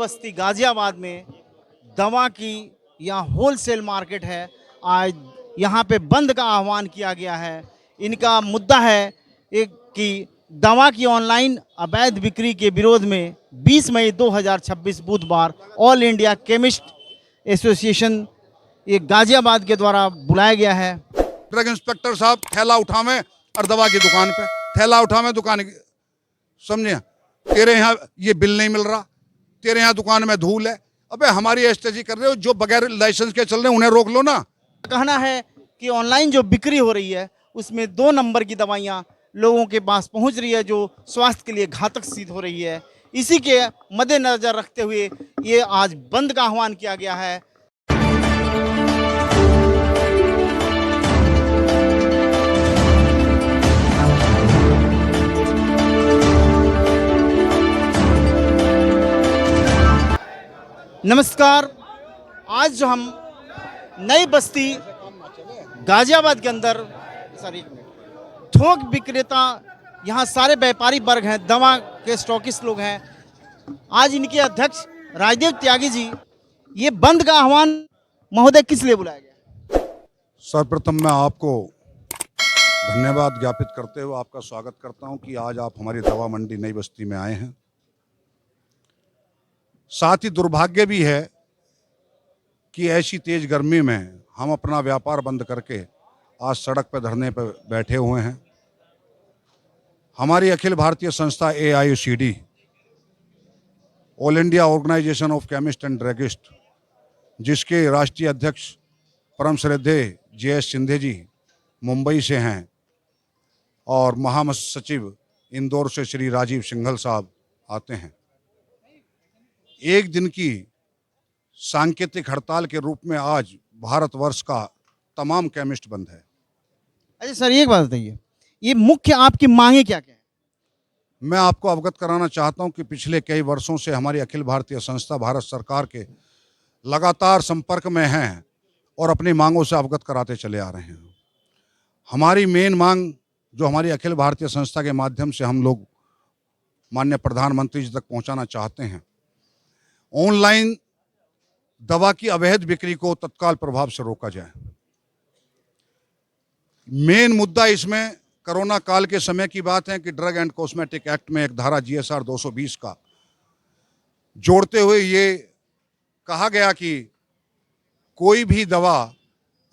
बस्ती गाजियाबाद में दवा की यहाँ होलसेल मार्केट है। आज यहाँ पे बंद का आह्वान किया गया है। इनका मुद्दा है एक कि दवा की ऑनलाइन अवैध बिक्री के विरोध में 20 मई 2026 बुधवार ऑल इंडिया केमिस्ट एसोसिएशन ये गाजियाबाद के द्वारा बुलाया गया है। ड्रग इंस्पेक्टर साहब थैला उठावे और दवा की दुकान पे थैला उठावे दुकान की, समझे? तेरे यहाँ ये बिल नहीं मिल रहा, तेरे यहाँ दुकान में धूल है। अबे हमारी एस्टेजी कर रहे हो, जो बगैर लाइसेंस के चल रहे हैं उन्हें रोक लो ना। कहना है कि ऑनलाइन जो बिक्री हो रही है उसमें 2 नंबर की दवाइयाँ लोगों के पास पहुंच रही है जो स्वास्थ्य के लिए घातक सिद्ध हो रही है। इसी के मद्देनजर रखते हुए ये आज बंद का आह्वान किया गया है। नमस्कार, आज जो हम नई बस्ती गाजियाबाद के अंदर थोक विक्रेता, यहाँ सारे व्यापारी वर्ग हैं, दवा के स्टॉकिस्ट लोग हैं। आज इनके अध्यक्ष राजदेव त्यागी जी, ये बंद का आह्वान महोदय किस लिए बुलाया गया? सर्वप्रथम मैं आपको धन्यवाद ज्ञापित करते हुए आपका स्वागत करता हूं कि आज आप हमारी दवा मंडी नई बस्ती में आए हैं। साथ ही दुर्भाग्य भी है कि ऐसी तेज गर्मी में हम अपना व्यापार बंद करके आज सड़क पर धरने पर बैठे हुए हैं। हमारी अखिल भारतीय संस्था AIOCD, all India organisation of chemist and druggist, जिसके राष्ट्रीय अध्यक्ष परम श्रद्धेय JS सिंधे जी मुंबई से हैं और महासचिव इंदौर से श्री राजीव सिंघल साहब आते हैं, एक दिन की सांकेतिक हड़ताल के रूप में आज भारतवर्ष का तमाम केमिस्ट बंद है। अच्छा सर, एक बात बताइए, ये मुख्य आपकी मांगे क्या क्या है? मैं आपको अवगत कराना चाहता हूं कि पिछले कई वर्षों से हमारी अखिल भारतीय संस्था भारत सरकार के लगातार संपर्क में हैं और अपनी मांगों से अवगत कराते चले आ रहे हैं। हमारी मेन मांग जो हमारी अखिल भारतीय संस्था के माध्यम से हम लोग माननीय प्रधानमंत्री जी तक पहुंचाना चाहते हैं, ऑनलाइन दवा की अवैध बिक्री को तत्काल प्रभाव से रोका जाए। मेन मुद्दा इसमें कोरोना काल के समय की बात है कि ड्रग एंड कॉस्मेटिक एक्ट में एक धारा GSR 220 का जोड़ते हुए ये कहा गया कि कोई भी दवा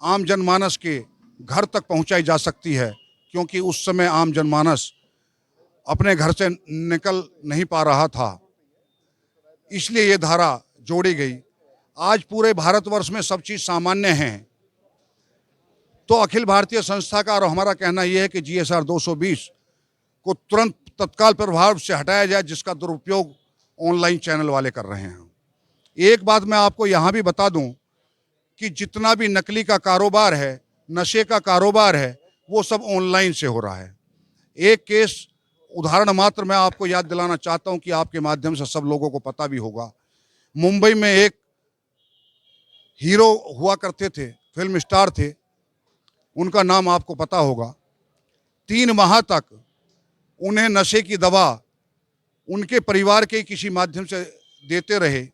आम जनमानस के घर तक पहुंचाई जा सकती है, क्योंकि उस समय आम जनमानस अपने घर से निकल नहीं पा रहा था, इसलिए ये धारा जोड़ी गई। आज पूरे भारतवर्ष में सब चीज़ सामान्य है, तो अखिल भारतीय संस्था का और हमारा कहना यह है कि GSR 220 को तुरंत तत्काल प्रभाव से हटाया जाए, जिसका दुरुपयोग ऑनलाइन चैनल वाले कर रहे हैं। एक बात मैं आपको यहाँ भी बता दूं कि जितना भी नकली का कारोबार है, नशे का कारोबार है, वो सब ऑनलाइन से हो रहा है। एक केस उदाहरण मात्र मैं आपको याद दिलाना चाहता हूं कि आपके माध्यम से सब लोगों को पता भी होगा। मुंबई में एक हीरो हुआ करते थे, फिल्म स्टार थे, उनका नाम आपको पता होगा। 3 माह तक उन्हें नशे की दवा उनके परिवार के किसी माध्यम से देते रहे।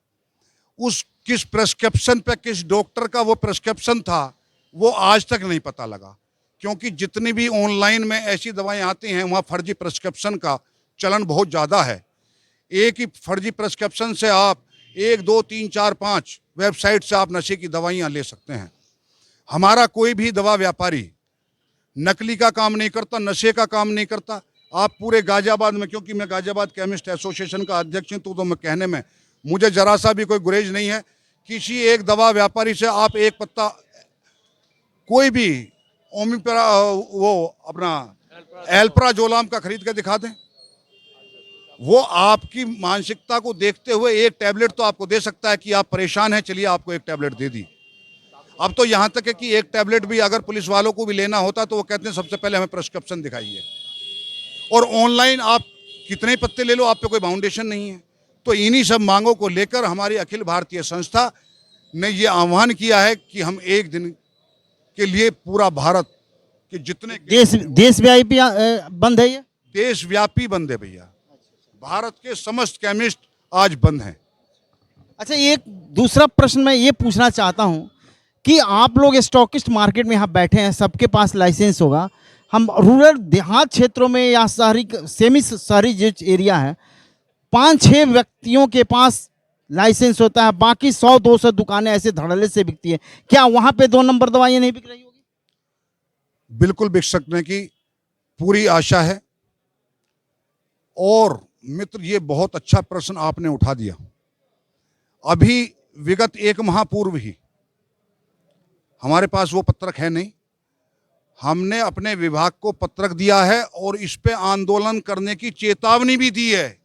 उस किस प्रेस्क्रिप्शन पे, किस डॉक्टर का वो प्रेस्क्रिप्शन था, वो आज तक नहीं पता लगा, क्योंकि जितनी भी ऑनलाइन में ऐसी दवाएं आती हैं वहाँ फर्जी प्रेस्क्रिप्शन का चलन बहुत ज़्यादा है। एक ही फर्जी प्रेस्क्रिप्शन से आप 1, 2, 3, 4, 5 वेबसाइट से आप नशे की दवाइयाँ ले सकते हैं। हमारा कोई भी दवा व्यापारी नकली का काम नहीं करता, नशे का काम नहीं करता। आप पूरे गाजियाबाद में, क्योंकि मैं गाजियाबाद केमिस्ट एसोसिएशन का अध्यक्ष हूँ, तो मैं कहने में मुझे जरा सा भी कोई गुरेज नहीं है। किसी एक दवा व्यापारी से आप एक पत्ता कोई भी ओमिप्रा वो अपना एल्प्राजोलाम का खरीद के दिखा दें, वो आपकी मानसिकता को देखते हुए एक टैबलेट तो आपको दे सकता है कि आप परेशान हैं, चलिए आपको एक टैबलेट दे दी। अब तो यहाँ तक है कि एक टैबलेट भी अगर पुलिस वालों को भी लेना होता तो वो कहते हैं सबसे पहले हमें प्रेस्क्रिप्शन दिखाइए। और ऑनलाइन आप कितने पत्ते ले लो, आप पे कोई बाउंडेशन नहीं है। तो इन्हीं सब मांगों को लेकर हमारी अखिल भारतीय संस्था ने ये आह्वान किया है कि हम एक दिन के लिए पूरा भारत के जितने देशव्यापी बंद है, ये देशव्यापी बंद है भैया। भारत के समस्त केमिस्ट आज बंद हैं। अच्छा, एक दूसरा प्रश्न मैं ये पूछना चाहता हूँ कि आप लोग स्टॉकिस्ट मार्केट में यहाँ बैठे हैं, सबके पास लाइसेंस होगा। हम रूरल देहात क्षेत्रों में या शहरी सेमी शहरी जो एरिया है, 5-6 व्यक्तियों के पास लाइसेंस होता है, बाकी 100-200 दुकानें ऐसे धड़ल्ले से बिकती है। क्या वहाँ पे 2 नंबर दवाइयाँ नहीं बिक रही होगी? बिल्कुल बिक सकने की पूरी आशा है। और मित्र, ये बहुत अच्छा प्रश्न आपने उठा दिया। अभी विगत 1 माह पूर्व ही, हमारे पास वो पत्रक है नहीं, हमने अपने विभाग को पत्रक दिया है और इस पे आंदोलन करने की चेतावनी भी दी है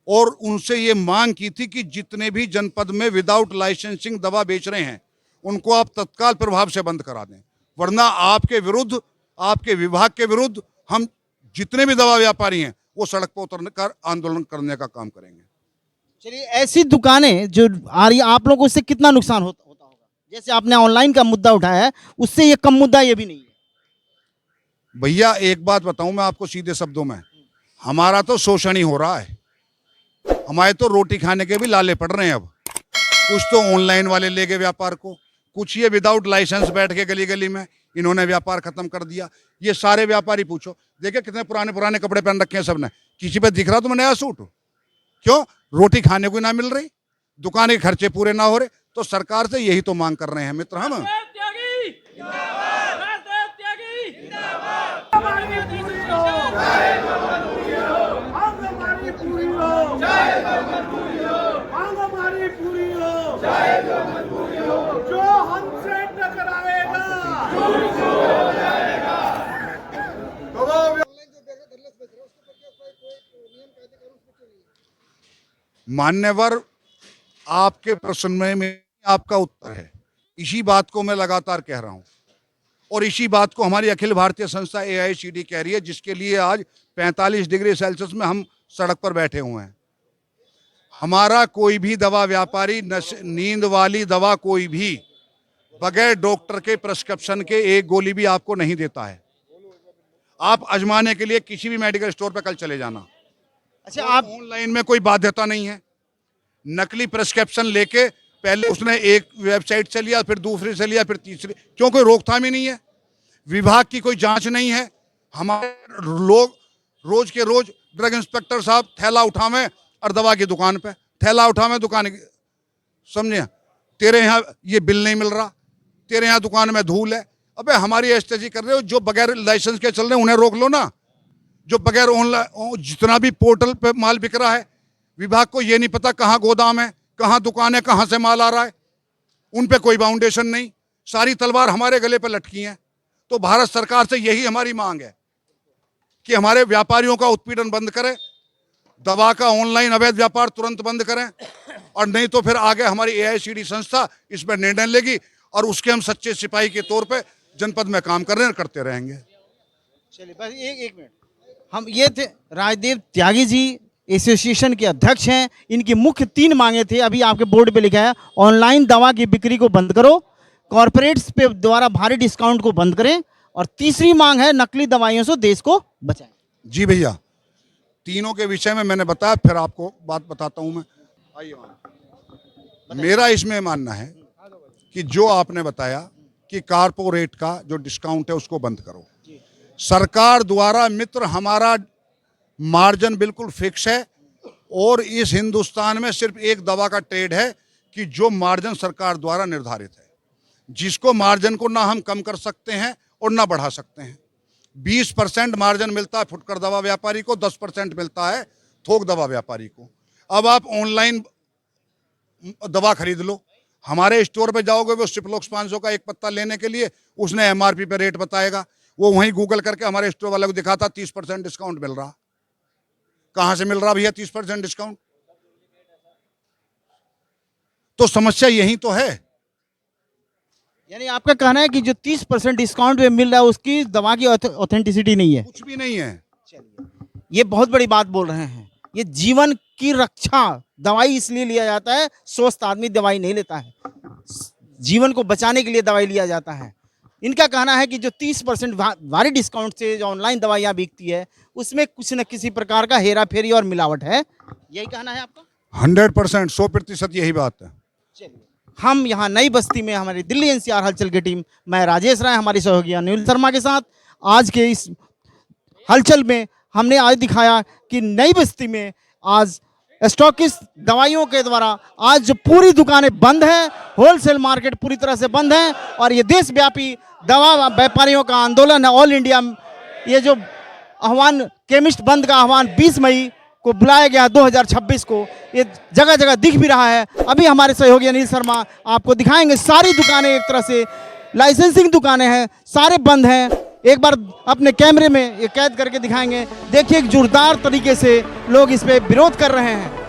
और उनसे ये मांग की थी कि जितने भी जनपद में विदाउट लाइसेंसिंग दवा बेच रहे हैं उनको आप तत्काल प्रभाव से बंद करा दें, वरना आपके विरुद्ध, आपके विभाग के विरुद्ध हम जितने भी दवा व्यापारी हैं वो सड़क पर उतर कर आंदोलन करने का काम करेंगे। चलिए, ऐसी दुकानें जो आ रही, आप लोगों को उससे कितना नुकसान होता होगा? जैसे आपने ऑनलाइन का मुद्दा उठाया है, उससे ये कम मुद्दा ये भी नहीं है। भैया एक बात बताऊं मैं आपको सीधे शब्दों में, हमारा तो शोषण ही हो रहा है। हमारे तो रोटी खाने के भी लाले पड़ रहे हैं। अब कुछ तो ऑनलाइन वाले ले गए व्यापार को, कुछ ये विदाउट लाइसेंस बैठ के गली गली में इन्होंने व्यापार खत्म कर दिया। ये सारे व्यापारी पूछो, देखिए कितने पुराने पुराने कपड़े पहन रखे हैं सबने, किसी पे दिख रहा तुम्हें नया सूट? क्यों? रोटी खाने को ना मिल रही, दुकान के खर्चे पूरे ना हो रहे। तो सरकार से यही तो मांग कर रहे हैं मित्र हम। जो हमसे टकराएगा मान्यवर, आपके प्रश्न में आपका उत्तर है। इसी बात को मैं लगातार कह रहा हूं और इसी बात को हमारी अखिल भारतीय संस्था AICD कह रही है, जिसके लिए आज 45 डिग्री सेल्सियस में हम सड़क पर बैठे हुए हैं। हमारा कोई भी दवा व्यापारी नींद वाली दवा कोई भी बगैर डॉक्टर के प्रिस्क्रिप्शन के एक गोली भी आपको नहीं देता है। आप आजमाने के लिए किसी भी मेडिकल स्टोर पर कल चले जाना। अच्छा, आप ऑनलाइन में कोई बाध्यता नहीं है। नकली प्रिस्क्रिप्शन लेके पहले उसने एक वेबसाइट से लिया, फिर दूसरी से लिया, फिर तीसरी, क्यों? कोई रोकथाम ही नहीं है, विभाग की कोई जांच नहीं है। हमारे लोग रोज के रोज ड्रग इंस्पेक्टर साहब थैला उठावे और दवा की दुकान पे थैला उठावे, दुकान की, समझे, तेरे यहाँ ये बिल नहीं मिल रहा, तेरे यहाँ दुकान में धूल है। अबे हमारी एस्टेजी कर रहे हो, जो बगैर लाइसेंस के चल रहे हैं उन्हें रोक लो ना। जो बगैर ऑनलाइन जितना भी पोर्टल पे माल बिक रहा है, विभाग को ये नहीं पता कहाँ गोदाम है, कहाँ दुकान है, कहाँ से माल आ रहा है, उन पे कोई बाउंडेशन नहीं, सारी तलवार हमारे गले पे लटकी है। तो भारत सरकार से यही हमारी मांग है कि हमारे व्यापारियों का उत्पीड़न बंद करें, दवा का ऑनलाइन अवैध व्यापार तुरंत बंद करें, और नहीं तो फिर आगे हमारी AICD संस्था इस पर निर्णय लेगी और उसके हम सच्चे सिपाही के तौर पे जनपद में काम कर रहे हैं, करते रहेंगे। चलिए, बस एक मिनट, हम ये थे राजदेव त्यागी जी, एसोसिएशन के अध्यक्ष हैं। इनकी मुख्य 3 मांगे थे, अभी आपके बोर्ड पे लिखा है। ऑनलाइन दवा की बिक्री को बंद करो, कॉरपोरेट्स पे द्वारा भारी डिस्काउंट को बंद करें, और तीसरी मांग है नकली दवाइयों से देश को बचाएं। जी भैया, तीनों के विषय में मैंने बताया, फिर आपको बात बताता हूं मैं। आइए, मेरा इसमें मानना है कि जो आपने बताया कि कारपोरेट का जो डिस्काउंट है उसको बंद करो। सरकार द्वारा मित्र हमारा मार्जिन बिल्कुल फिक्स है और इस हिंदुस्तान में सिर्फ एक दवा का ट्रेड है कि जो मार्जिन सरकार द्वारा निर्धारित है, जिसको मार्जिन को ना हम कम कर सकते हैं और ना बढ़ा सकते हैं। 20% मार्जिन मिलता है फुटकर दवा व्यापारी को, 10% मिलता है थोक दवा व्यापारी को। अब आप ऑनलाइन दवा खरीद लो, हमारे स्टोर पे जाओगे, वो सिप्लोक्स 500 का एक पत्ता लेने के लिए उसने MRP पे रेट बताएगा, वो वहीं गूगल करके हमारे स्टोर वाले को दिखाता 30% डिस्काउंट मिल रहा। कहां से मिल रहा भैया 30% डिस्काउंट? तो समस्या यही तो है। यानी आपका कहना है कि जो 30% डिस्काउंट में मिल रहा है उसकी दवा की ऑथेंटिसिटी नहीं है? कुछ भी नहीं है। चलिए, ये बहुत बड़ी बात बोल रहे हैं। ये जीवन की रक्षा, दवाई इसलिए लिया जाता है, स्वस्थ आदमी दवाई नहीं लेता है, जीवन को बचाने के लिए दवाई लिया जाता है। इनका कहना है कि जो 30% भारी डिस्काउंट से जो ऑनलाइन दवाइयाँ बिकती है उसमें कुछ न किसी प्रकार का हेरा फेरी और मिलावट है, यही कहना है आपका? 100%, 100% यही बात है। हम यहाँ नई बस्ती में हमारी दिल्ली एनसीआर हलचल की टीम, मैं राजेश राय, हमारी सहयोगी अनिल शर्मा के साथ आज के इस हलचल में हमने आज दिखाया कि नई बस्ती में आज स्टॉकिस्ट दवाइयों के द्वारा आज जो पूरी दुकानें बंद हैं, होलसेल मार्केट पूरी तरह से बंद है और ये देशव्यापी दवा व्यापारियों का आंदोलन है। ऑल इंडिया ये जो आह्वान, केमिस्ट बंद का आह्वान 20 मई को बुलाया गया 2026 को, ये जगह जगह दिख भी रहा है। अभी हमारे सहयोगी अनिल शर्मा आपको दिखाएंगे, सारी दुकानें एक तरह से लाइसेंसिंग दुकानें हैं, सारे बंद हैं। एक बार अपने कैमरे में ये कैद करके दिखाएंगे। देखिए एक जोरदार तरीके से लोग इस पे विरोध कर रहे हैं।